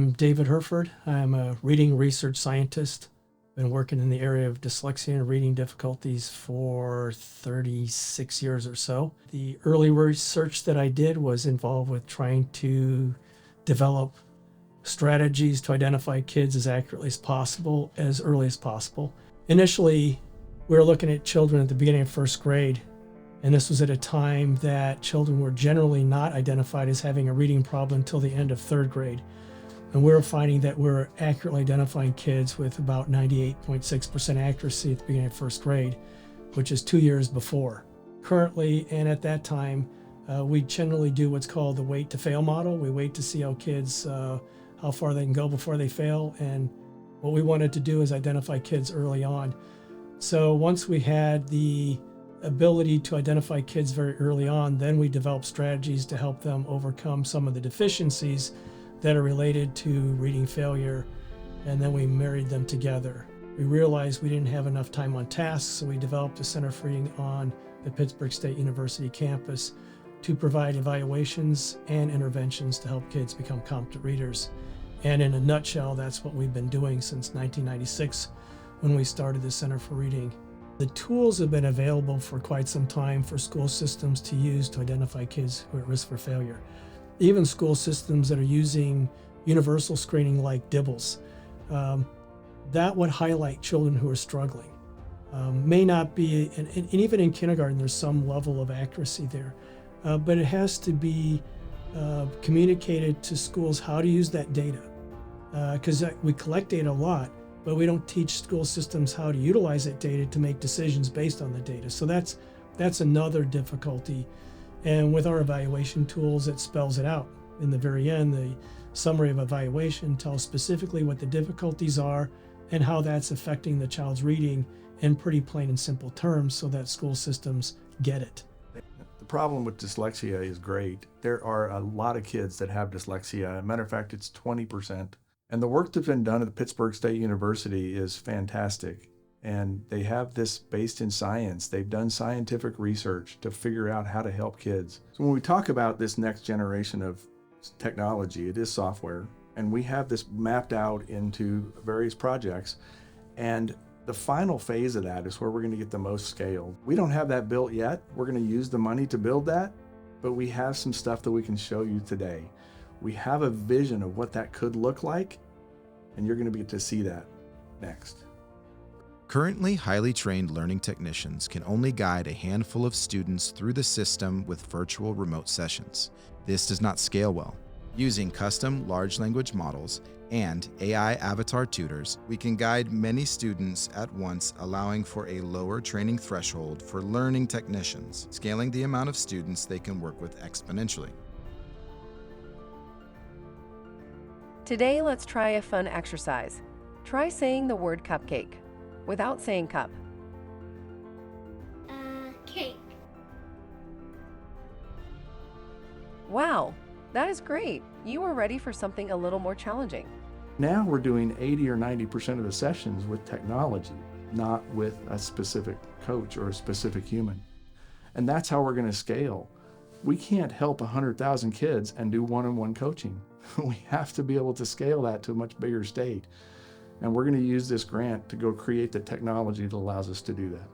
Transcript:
I'm David Herford. I'm a reading research scientist. Been working in the area of dyslexia and reading difficulties for 36 years or so. The early research that I did was involved with trying to develop strategies to identify kids as accurately as possible, as early as possible. Initially, we were looking at children at the beginning of first grade, and this was at a time that children were generally not identified as having a reading problem until the end of third grade. And we were finding that we're accurately identifying kids with about 98.6% accuracy at the beginning of first grade, which is 2 years before. Currently, and at that time, we generally do what's called the wait to fail model. We wait to see how kids, how far they can go before they fail. And what we wanted to do is identify kids early on. So once we had the ability to identify kids very early on, then we developed strategies to help them overcome some of the deficiencies that are related to reading failure, and then we married them together. We realized we didn't have enough time on task, so we developed a Center for Reading on the Pittsburgh State University campus to provide evaluations and interventions to help kids become competent readers. And in a nutshell, that's what we've been doing since 1996 when we started the Center for Reading. The tools have been available for quite some time for school systems to use to identify kids who are at risk for failure. Even school systems that are using universal screening like DIBELS, that would highlight children who are struggling. May not be, and even in kindergarten, there's some level of accuracy there, but it has to be communicated to schools how to use that data. Because we collect data a lot, but we don't teach school systems how to utilize that data to make decisions based on the data. So that's another difficulty. And with our evaluation tools, it spells it out. In the very end, the summary of evaluation tells specifically what the difficulties are and how that's affecting the child's reading in pretty plain and simple terms so that school systems get it. The problem with dyslexia is great. There are a lot of kids that have dyslexia. As a matter of fact, it's 20%. And the work that's been done at the Pittsburgh State University is fantastic. And they have this based in science. They've done scientific research to figure out how to help kids. So when we talk about this next generation of technology, it is software, and we have this mapped out into various projects. And the final phase of that is where we're going to get the most scale. We don't have that built yet. We're going to use the money to build that, but we have some stuff that we can show you today. We have a vision of what that could look like, and you're going to get to see that next. Currently, highly trained learning technicians can only guide a handful of students through the system with virtual remote sessions. This does not scale well. Using custom large language models and AI avatar tutors, we can guide many students at once, allowing for a lower training threshold for learning technicians, scaling the amount of students they can work with exponentially. Today, let's try a fun exercise. Try saying the word cupcake without saying cup. Cake. Wow, that is great. You are ready for something a little more challenging. Now we're doing 80 or 90% of the sessions with technology, not with a specific coach or a specific human. And that's how we're going to scale. We can't help 100,000 kids and do one-on-one coaching. We have to be able to scale that to a much bigger state. And we're going to use this grant to go create the technology that allows us to do that.